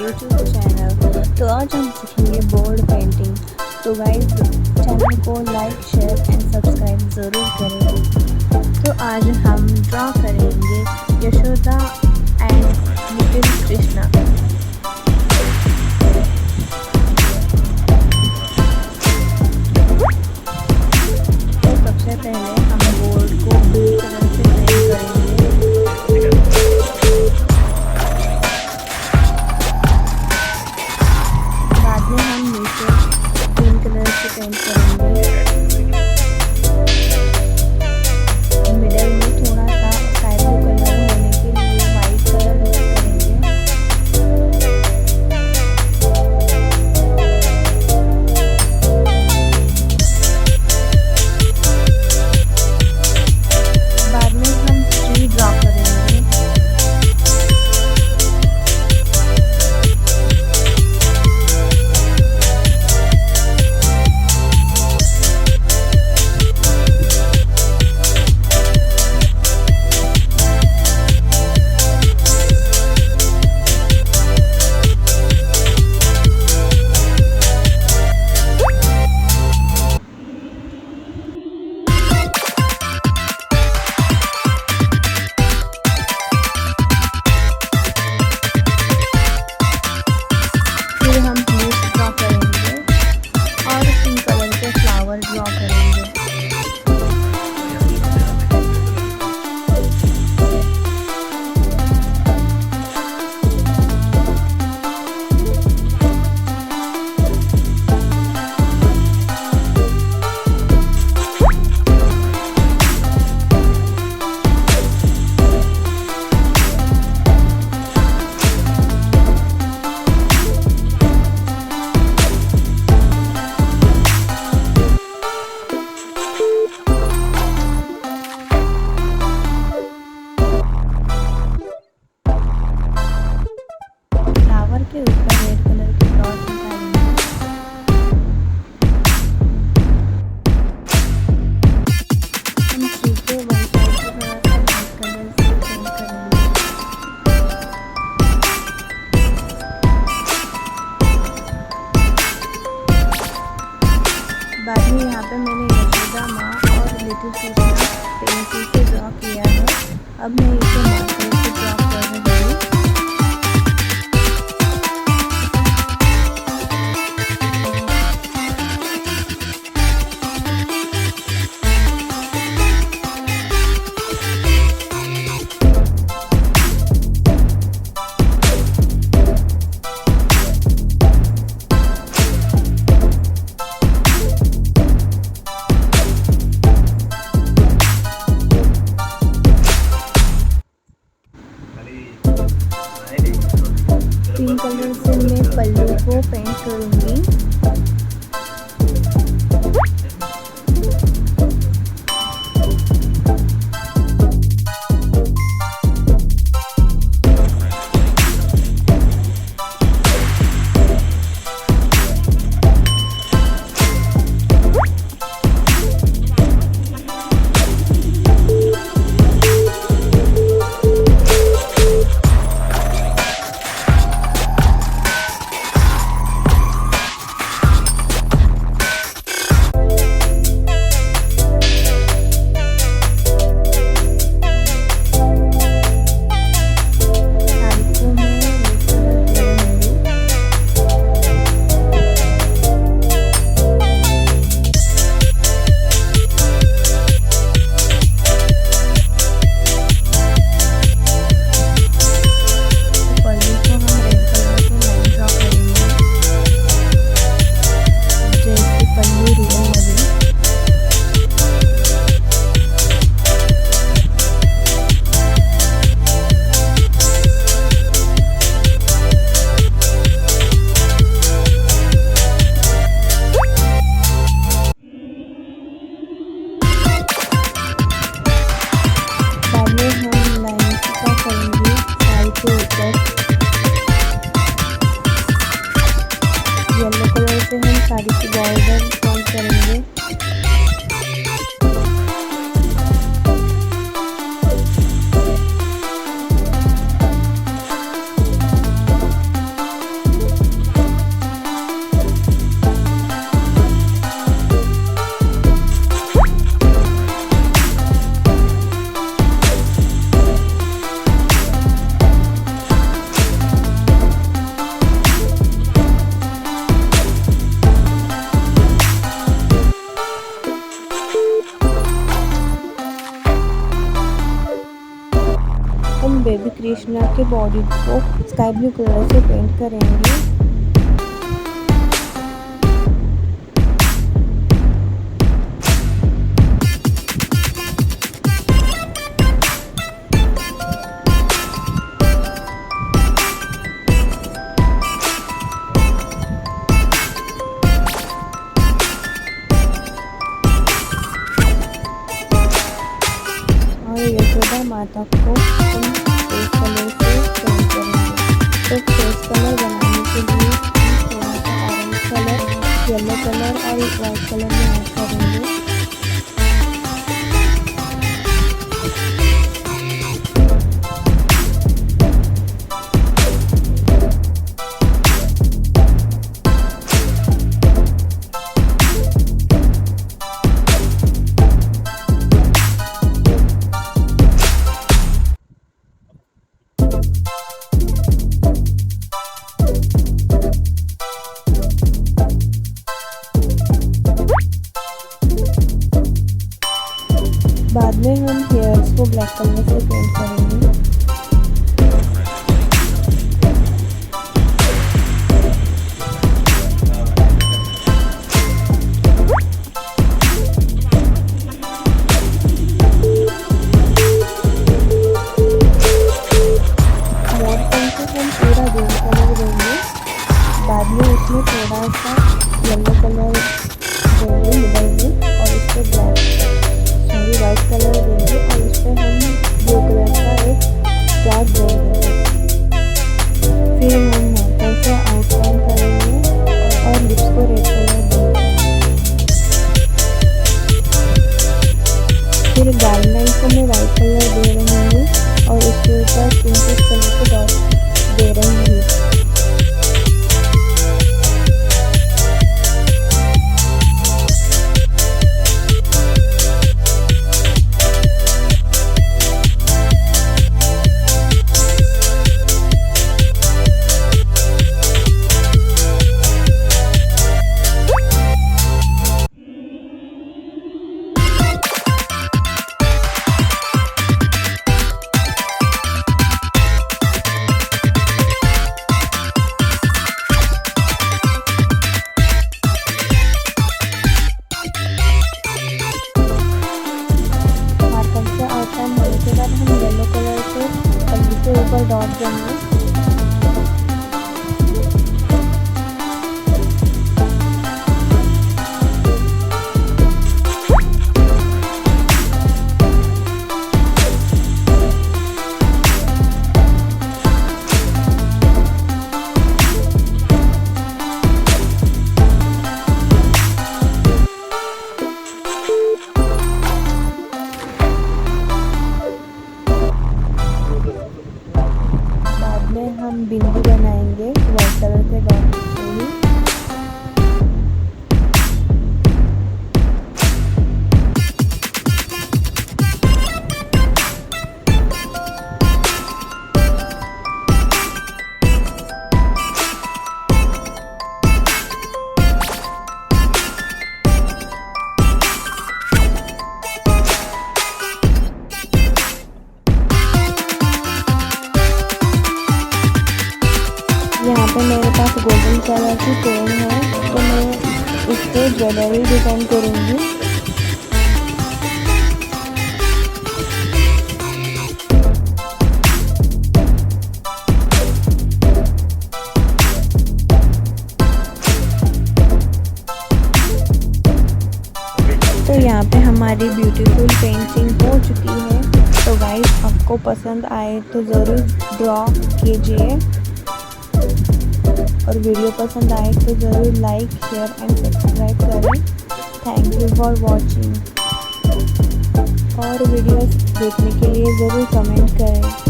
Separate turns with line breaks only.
YouTube channel. तो आज हम सीखेंगे बोर्ड पेंटिंग। तो गाइस चैनल को लाइक शेयर एंड सब्सक्राइब ज़रूर करें। तो आज हम ड्रॉ करेंगे यशोदा एंड लिटिल कृष्णा। तो सबसे पहले हम बोर्ड को ब्लू कलर से पेंट करेंगे। बाद में हम नीचे ग्रीन कलर से पेंट करेंगे। मिडल में थोड़ा सा स्काई ब्लू कलर होने के लिए वाइट कलर मिक्स करेंगे। बाद में हम ट्री ड्रॉ करेंगे। फिर हम लीव्स ड्रॉ करेंगे और पिंक कलर के फ्लावर ड्रॉ करेंगे। फ्लावर के ऊपर रेड कलर के डॉट निकालेंगे। हम ट्री के वन साइड को थोड़ा सा वाइट कलर से पेंट करेंगे। बाद में यहाँ पे मैंने यशोदा माँ और लिटिल कृष्णा पेंसिल से ड्रॉ किया है। अब मैं इसे मार्कर से ड्रॉ कर रही हूँ। पिंक कलर से मैं पल्लू को पेंट करूंगी। कृष्णा के बॉडी को स्काई ब्लू कलर से पेंट करेंगे। यशोदा माता को हम फेस कलर से पेंट करेंगे। तो फेस कलर बनाने के लिए हम थोड़ा सा ऑरेंज कलर, येलो कलर और वाइट कलर में ऐड करेंगे। बाद में हम हेयर्स को ब्लैक कलर से पेंट करेंगे। मोर पंख को हम पूरा गोल्ड कलर देंगे। बाद में उसमें थोड़ा सा येलो कलर देंगे मिडल में और इस पर वाइट कलर देंगे और इस पर हम ब्लू कलर का एक डॉट देंगे। फिर हम माथा से आउटलाइन करेंगे और लिप्स को रेड कलर देंगे। फिर गाइडलाइन को मैं वाइट कलर दे रही हूँ और उसके ऊपर पिंकिश कलर के डॉट दे रही हूँ। उसके बाद हम येलो कलर से पल्ली के ऊपर डॉट देंगे। हम बिंदी बनाएंगे वाइट कलर के डॉट से ही। यहाँ पे मेरे पास गोल्डन कलर की पेन है तो मैं इस पर ज्वेलरी डिज़ाइन करूँगी। तो यहाँ पे हमारी ब्यूटीफुल पेंटिंग हो चुकी है। तो गाइस आपको पसंद आए तो ज़रूर ड्रॉ कीजिए और वीडियो पसंद आए तो ज़रूर लाइक शेयर एंड सब्सक्राइब करें। थैंक यू फॉर वॉचिंग और वीडियोस देखने के लिए ज़रूर कमेंट करें।